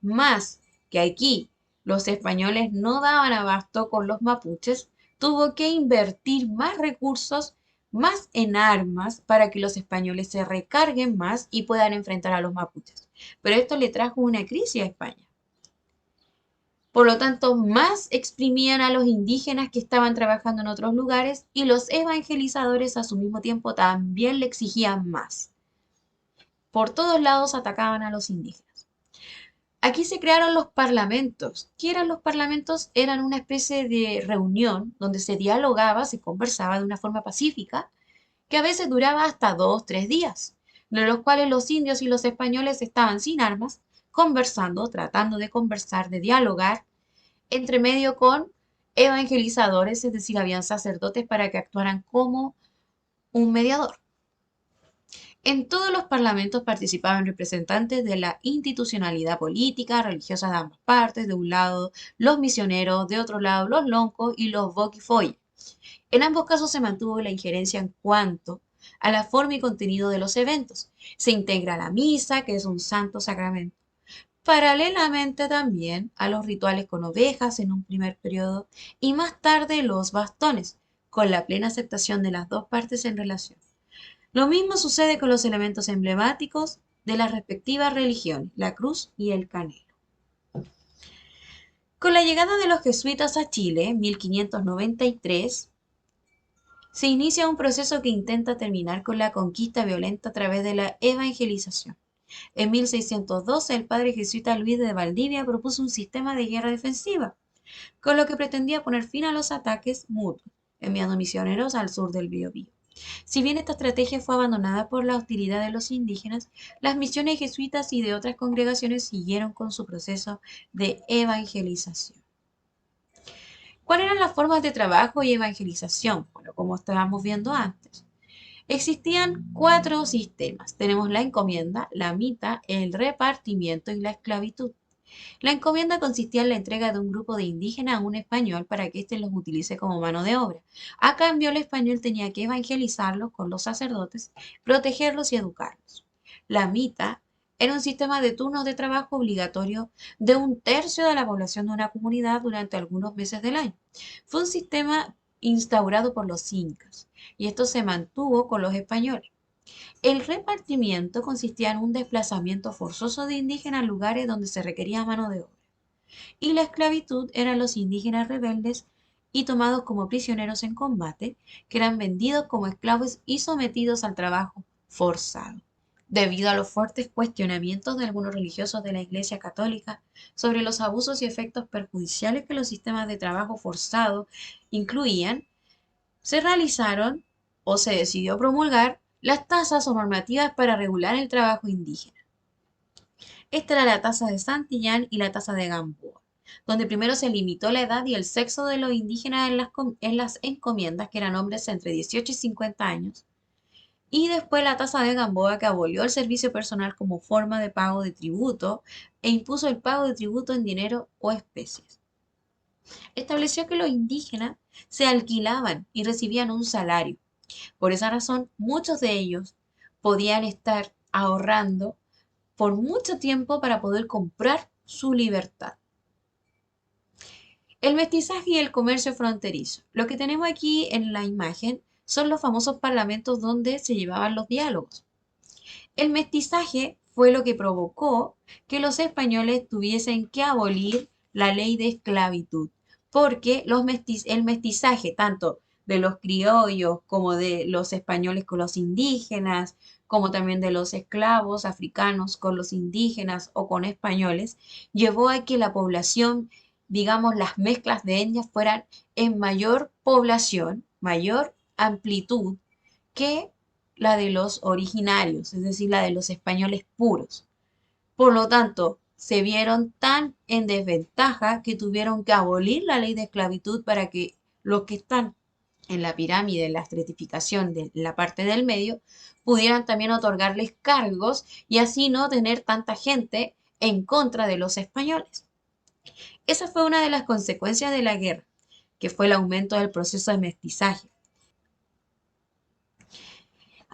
más que aquí los españoles no daban abasto con los mapuches, tuvo que invertir más recursos, más en armas, para que los españoles se recarguen más y puedan enfrentar a los mapuches. Pero esto le trajo una crisis a España. Por lo tanto, más exprimían a los indígenas que estaban trabajando en otros lugares y los evangelizadores a su mismo tiempo también le exigían más. Por todos lados atacaban a los indígenas. Aquí se crearon los parlamentos. ¿Qué eran los parlamentos? Eran una especie de reunión donde se dialogaba, se conversaba de una forma pacífica, que a veces duraba hasta 2 o 3 días, de los cuales los indios y los españoles estaban sin armas, conversando, tratando de conversar, de dialogar, entre medio con evangelizadores, es decir, habían sacerdotes para que actuaran como un mediador. En todos los parlamentos participaban representantes de la institucionalidad política, religiosa de ambas partes, de un lado los misioneros, de otro lado los loncos y los boquifoy. En ambos casos se mantuvo la injerencia en cuanto a la forma y contenido de los eventos. Se integra la misa, que es un santo sacramento, Paralelamente también a los rituales con ovejas en un primer periodo y más tarde los bastones, con la plena aceptación de las dos partes en relación. Lo mismo sucede con los elementos emblemáticos de las respectivas religiones, la cruz y el canelo. Con la llegada de los jesuitas a Chile en 1593, se inicia un proceso que intenta terminar con la conquista violenta a través de la evangelización. En 1612, el padre jesuita Luis de Valdivia propuso un sistema de guerra defensiva, con lo que pretendía poner fin a los ataques mutuos, enviando misioneros al sur del Biobío. Si bien esta estrategia fue abandonada por la hostilidad de los indígenas, las misiones jesuitas y de otras congregaciones siguieron con su proceso de evangelización. ¿Cuáles eran las formas de trabajo y evangelización? Bueno, como estábamos viendo antes. Existían cuatro sistemas. Tenemos la encomienda, la mita, el repartimiento y la esclavitud. La encomienda consistía en la entrega de un grupo de indígenas a un español para que éste los utilice como mano de obra. A cambio, el español tenía que evangelizarlos con los sacerdotes, protegerlos y educarlos. La mita era un sistema de turnos de trabajo obligatorio de un tercio de la población de una comunidad durante algunos meses del año. Fue un sistema instaurado por los incas y esto se mantuvo con los españoles. El repartimiento consistía en un desplazamiento forzoso de indígenas a lugares donde se requería mano de obra. Y la esclavitud eran los indígenas rebeldes y tomados como prisioneros en combate, que eran vendidos como esclavos y sometidos al trabajo forzado. Debido a los fuertes cuestionamientos de algunos religiosos de la Iglesia Católica sobre los abusos y efectos perjudiciales que los sistemas de trabajo forzado incluían, se realizaron o se decidió promulgar las tasas o normativas para regular el trabajo indígena. Esta era la tasa de Santillán y la tasa de Gamboa, donde primero se limitó la edad y el sexo de los indígenas en las encomiendas, que eran hombres entre 18 y 50 años, y después la tasa de Gamboa, que abolió el servicio personal como forma de pago de tributo e impuso el pago de tributo en dinero o especies. Estableció que los indígenas se alquilaban y recibían un salario. Por esa razón, muchos de ellos podían estar ahorrando por mucho tiempo para poder comprar su libertad. El mestizaje y el comercio fronterizo. Lo que tenemos aquí en la imagen son los famosos parlamentos donde se llevaban los diálogos. El mestizaje fue lo que provocó que los españoles tuviesen que abolir la ley de esclavitud, porque el mestizaje tanto de los criollos como de los españoles con los indígenas, como también de los esclavos africanos con los indígenas o con españoles, llevó a que la población, digamos, las mezclas de etnias fueran en mayor población, mayor amplitud que la de los originarios, es decir, la de los españoles puros. Por lo tanto, se vieron tan en desventaja que tuvieron que abolir la ley de esclavitud para que los que están en la pirámide, en la estratificación de la parte del medio, pudieran también otorgarles cargos y así no tener tanta gente en contra de los españoles. Esa fue una de las consecuencias de la guerra, que fue el aumento del proceso de mestizaje.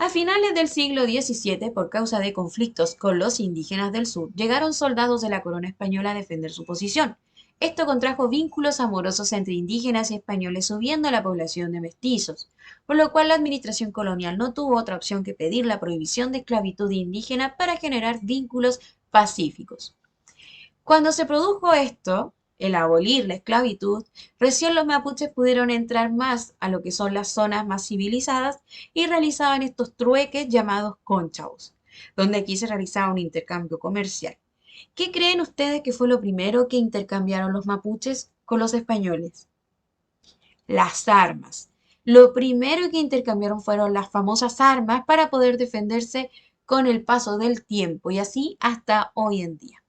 A finales del siglo XVII, por causa de conflictos con los indígenas del sur, llegaron soldados de la corona española a defender su posición. Esto contrajo vínculos amorosos entre indígenas y españoles, subiendo la población de mestizos, por lo cual la administración colonial no tuvo otra opción que pedir la prohibición de esclavitud indígena para generar vínculos pacíficos. Cuando se produjo esto, el abolir la esclavitud, recién los mapuches pudieron entrar más a lo que son las zonas más civilizadas y realizaban estos trueques llamados cónchavos, donde aquí se realizaba un intercambio comercial. ¿Qué creen ustedes que fue lo primero que intercambiaron los mapuches con los españoles? Las armas. Lo primero que intercambiaron fueron las famosas armas para poder defenderse con el paso del tiempo y así hasta hoy en día.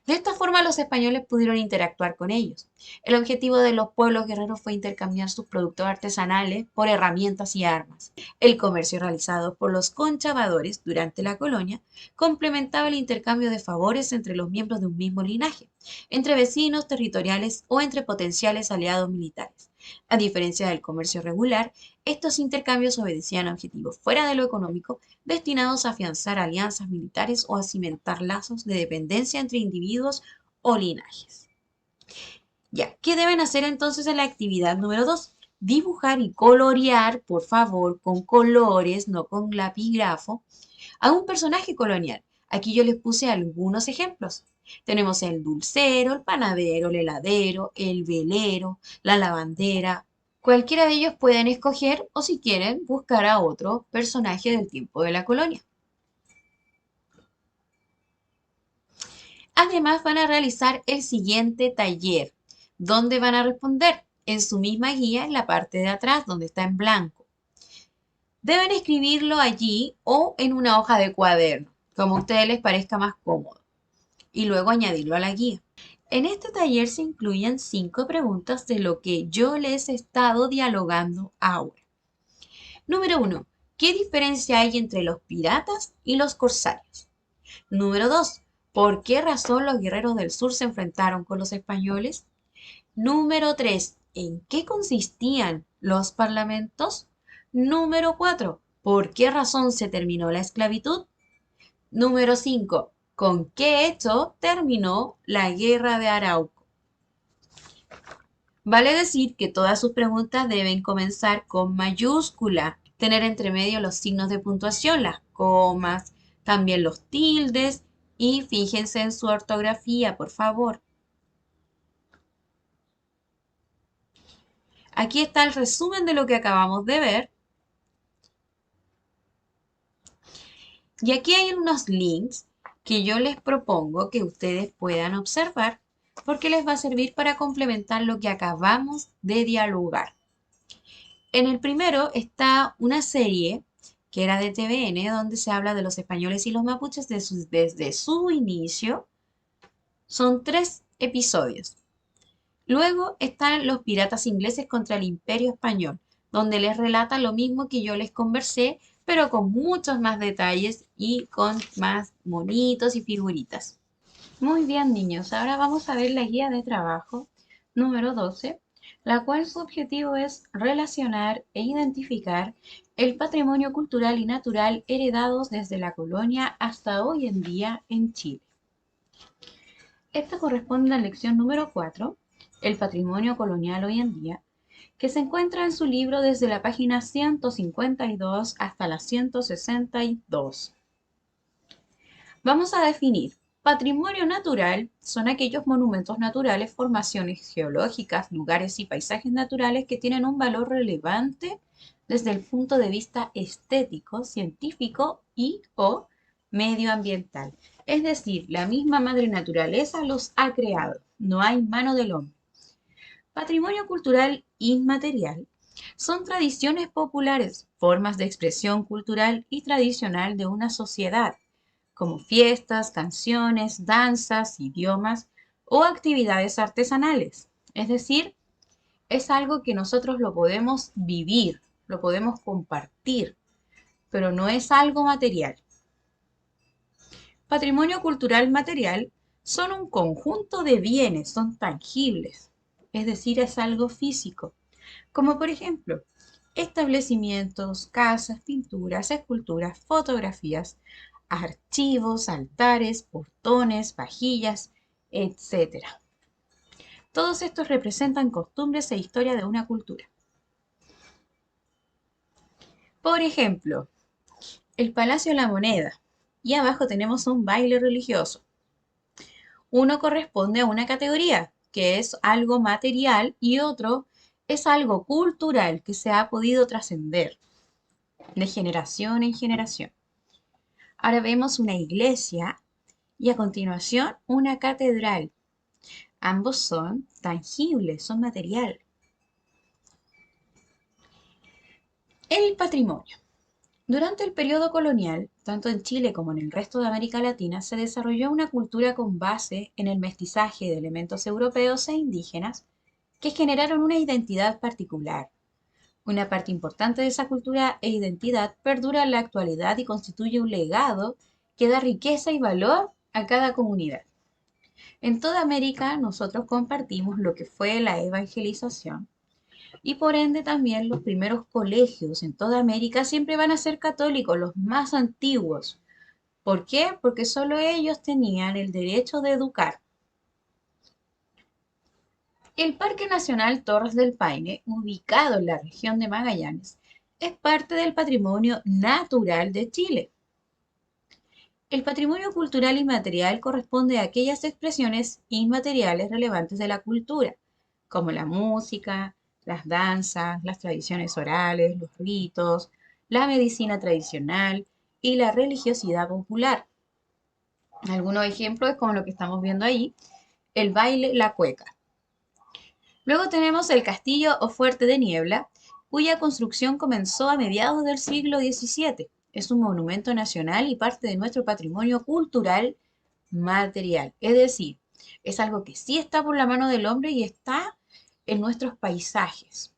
De esta forma los españoles pudieron interactuar con ellos. El objetivo de los pueblos guerreros fue intercambiar sus productos artesanales por herramientas y armas. El comercio realizado por los conchavadores durante la colonia complementaba el intercambio de favores entre los miembros de un mismo linaje, entre vecinos territoriales o entre potenciales aliados militares. A diferencia del comercio regular, Estos intercambios obedecían a objetivos fuera de lo económico, destinados a afianzar alianzas militares o a cimentar lazos de dependencia entre individuos o linajes. Ya, ¿qué deben hacer entonces en la actividad número 2? Dibujar y colorear, por favor, con colores, no con lapígrafo, a un personaje colonial. Aquí yo les puse algunos ejemplos. Tenemos el dulcero, el panadero, el heladero, el velero, la lavandera. Cualquiera de ellos pueden escoger o si quieren buscar a otro personaje del tiempo de la colonia. Además van a realizar el siguiente taller, donde van a responder en su misma guía en la parte de atrás, donde está en blanco. Deben escribirlo allí o en una hoja de cuaderno, como a ustedes les parezca más cómodo, y luego añadirlo a la guía. En este taller se incluyen 5 preguntas de lo que yo les he estado dialogando ahora. Número 1. ¿Qué diferencia hay entre los piratas y los corsarios? Número 2. ¿Por qué razón los guerreros del sur se enfrentaron con los españoles? Número 3. ¿En qué consistían los parlamentos? Número 4. ¿Por qué razón se terminó la esclavitud? Número 5. ¿Con qué hecho terminó la guerra de Arauco? Vale decir que todas sus preguntas deben comenzar con mayúscula, tener entre medio los signos de puntuación, las comas, también los tildes y fíjense en su ortografía, por favor. Aquí está el resumen de lo que acabamos de ver. Y aquí hay unos links que yo les propongo que ustedes puedan observar porque les va a servir para complementar lo que acabamos de dialogar. En el primero está una serie que era de TVN, donde se habla de los españoles y los mapuches desde su inicio. Son 3 episodios. Luego están los piratas ingleses contra el Imperio Español, donde les relata lo mismo que yo les conversé, pero con muchos más detalles y con más monitos y figuritas. Muy bien, niños, ahora vamos a ver la guía de trabajo número 12, la cual su objetivo es relacionar e identificar el patrimonio cultural y natural heredados desde la colonia hasta hoy en día en Chile. Esta corresponde a la lección número 4, el patrimonio colonial hoy en día, que se encuentra en su libro desde la página 152 hasta la 162. Vamos a definir. Patrimonio natural son aquellos monumentos naturales, formaciones geológicas, lugares y paisajes naturales que tienen un valor relevante desde el punto de vista estético, científico y o medioambiental. Es decir, la misma madre naturaleza los ha creado, no hay mano del hombre. Patrimonio cultural inmaterial son tradiciones populares, formas de expresión cultural y tradicional de una sociedad, como fiestas, canciones, danzas, idiomas o actividades artesanales. Es decir, es algo que nosotros lo podemos vivir, lo podemos compartir, pero no es algo material. Patrimonio cultural material son un conjunto de bienes, son tangibles, es decir, es algo físico, como por ejemplo establecimientos, casas, pinturas, esculturas, fotografías, archivos, altares, portones, vajillas, etc. Todos estos representan costumbres e historia de una cultura. Por ejemplo, el Palacio de la Moneda, y abajo tenemos un baile religioso. Uno corresponde a una categoría, que es algo material, y otro es algo cultural que se ha podido trascender de generación en generación. Ahora vemos una iglesia y a continuación una catedral. Ambos son tangibles, son material. El patrimonio. Durante el periodo colonial, tanto en Chile como en el resto de América Latina, se desarrolló una cultura con base en el mestizaje de elementos europeos e indígenas que generaron una identidad particular. Una parte importante de esa cultura e identidad perdura en la actualidad y constituye un legado que da riqueza y valor a cada comunidad. En toda América nosotros compartimos lo que fue la evangelización y por ende también los primeros colegios en toda América siempre van a ser católicos, los más antiguos. ¿Por qué? Porque solo ellos tenían el derecho de educar. El Parque Nacional Torres del Paine, ubicado en la región de Magallanes, es parte del patrimonio natural de Chile. El patrimonio cultural inmaterial corresponde a aquellas expresiones inmateriales relevantes de la cultura, como la música, las danzas, las tradiciones orales, los ritos, la medicina tradicional y la religiosidad popular. Algunos ejemplos es como lo que estamos viendo ahí, el baile, la cueca. Luego tenemos el castillo o fuerte de Niebla, cuya construcción comenzó a mediados del siglo XVII. Es un monumento nacional y parte de nuestro patrimonio cultural material. Es decir, es algo que sí está por la mano del hombre y está en nuestros paisajes.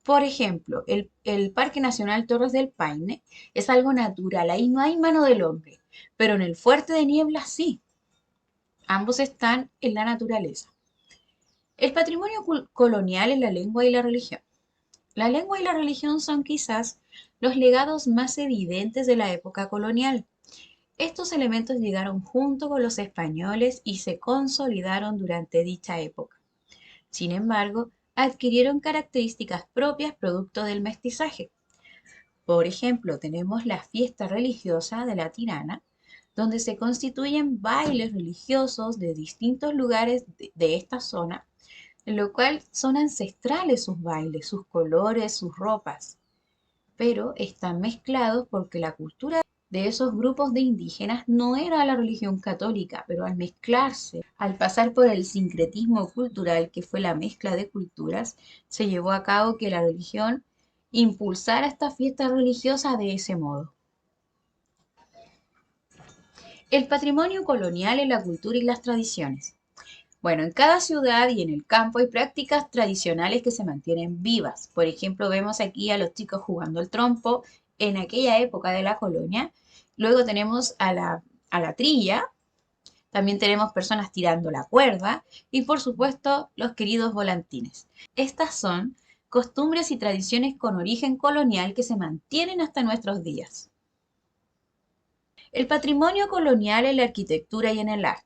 Por ejemplo, el Parque Nacional Torres del Paine es algo natural, ahí no hay mano del hombre, pero en el Fuerte de Niebla sí. Ambos están en la naturaleza. El patrimonio colonial en la lengua y la religión. La lengua y la religión son quizás los legados más evidentes de la época colonial. Estos elementos llegaron junto con los españoles y se consolidaron durante dicha época. Sin embargo, adquirieron características propias producto del mestizaje. Por ejemplo, tenemos la fiesta religiosa de la Tirana, donde se constituyen bailes religiosos de distintos lugares de esta zona, en lo cual son ancestrales sus bailes, sus colores, sus ropas, pero están mezclados porque la cultura de esos grupos de indígenas no era la religión católica, pero al mezclarse, al pasar por el sincretismo cultural que fue la mezcla de culturas, se llevó a cabo que la religión impulsara esta fiesta religiosa de ese modo. El patrimonio colonial en la cultura y las tradiciones. Bueno, en cada ciudad y en el campo hay prácticas tradicionales que se mantienen vivas. Por ejemplo, vemos aquí a los chicos jugando el trompo en aquella época de la colonia. Luego tenemos a la trilla, también tenemos personas tirando la cuerda y por supuesto los queridos volantines. Estas son costumbres y tradiciones con origen colonial que se mantienen hasta nuestros días. El patrimonio colonial en la arquitectura y en el arte.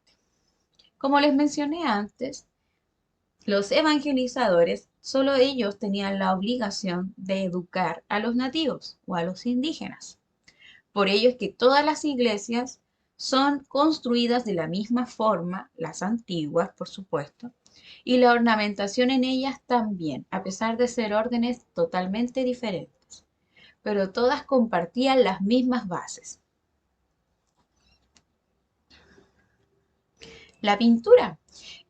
Como les mencioné antes, los evangelizadores, solo ellos tenían la obligación de educar a los nativos o a los indígenas. Por ello es que todas las iglesias son construidas de la misma forma, las antiguas, por supuesto, y la ornamentación en ellas también, a pesar de ser órdenes totalmente diferentes, pero todas compartían las mismas bases. La pintura.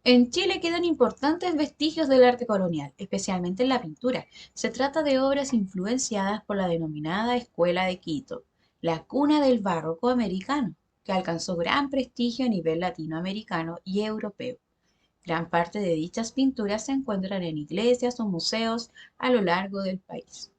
En Chile quedan importantes vestigios del arte colonial, especialmente en la pintura. Se trata de obras influenciadas por la denominada Escuela de Quito, la cuna del barroco americano, que alcanzó gran prestigio a nivel latinoamericano y europeo. Gran parte de dichas pinturas se encuentran en iglesias o museos a lo largo del país.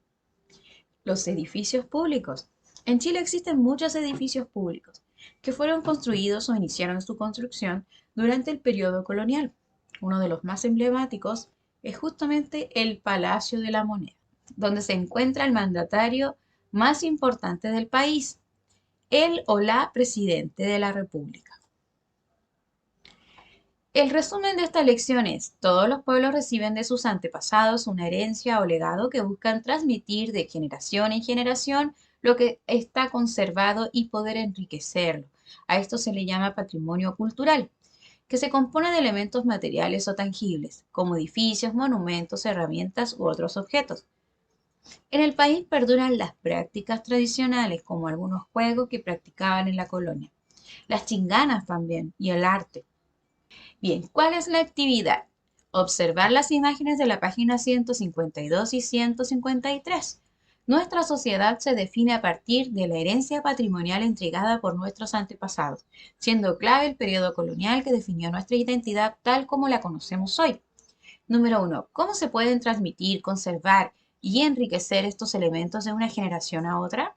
Los edificios públicos. En Chile existen muchos edificios públicos que fueron construidos o iniciaron su construcción durante el periodo colonial. Uno de los más emblemáticos es justamente el Palacio de la Moneda, donde se encuentra el mandatario más importante del país, el o la presidente de la República. El resumen de esta lección es, todos los pueblos reciben de sus antepasados una herencia o legado que buscan transmitir de generación en generación lo que está conservado y poder enriquecerlo. A esto se le llama patrimonio cultural, que se compone de elementos materiales o tangibles, como edificios, monumentos, herramientas u otros objetos. En el país perduran las prácticas tradicionales, como algunos juegos que practicaban en la colonia, las chinganas también y el arte. Bien, ¿cuál es la actividad? Observar las imágenes de la página 152 y 153. Nuestra sociedad se define a partir de la herencia patrimonial entregada por nuestros antepasados, siendo clave el periodo colonial que definió nuestra identidad tal como la conocemos hoy. Número 1. ¿Cómo se pueden transmitir, conservar y enriquecer estos elementos de una generación a otra?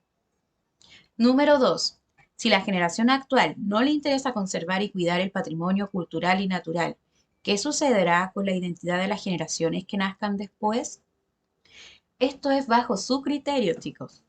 Número 2. Si la generación actual no le interesa conservar y cuidar el patrimonio cultural y natural, ¿qué sucederá con la identidad de las generaciones que nazcan después? Esto es bajo su criterio, chicos.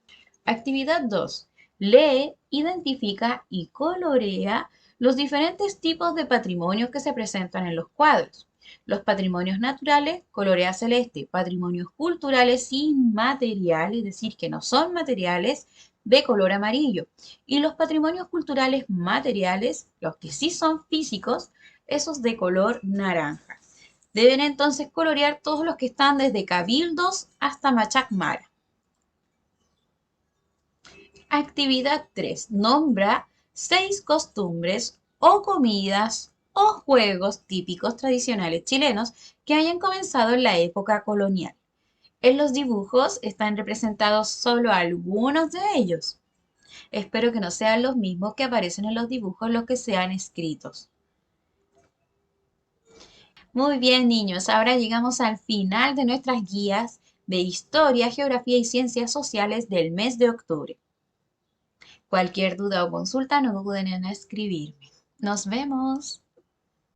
Actividad 2. Lee, identifica y colorea los diferentes tipos de patrimonios que se presentan en los cuadros. Los patrimonios naturales, colorea celeste. Patrimonios culturales inmateriales, es decir, que no son materiales, de color amarillo. Y los patrimonios culturales materiales, los que sí son físicos, esos de color naranja. Deben entonces colorear todos los que están desde Cabildos hasta Machacmara. Mara. Actividad 3. Nombra 6 costumbres o comidas o juegos típicos tradicionales chilenos que hayan comenzado en la época colonial. En los dibujos están representados solo algunos de ellos. Espero que no sean los mismos que aparecen en los dibujos los que sean escritos. Muy bien, niños, ahora llegamos al final de nuestras guías de historia, geografía y ciencias sociales del mes de octubre. Cualquier duda o consulta, no duden en escribirme. Nos vemos.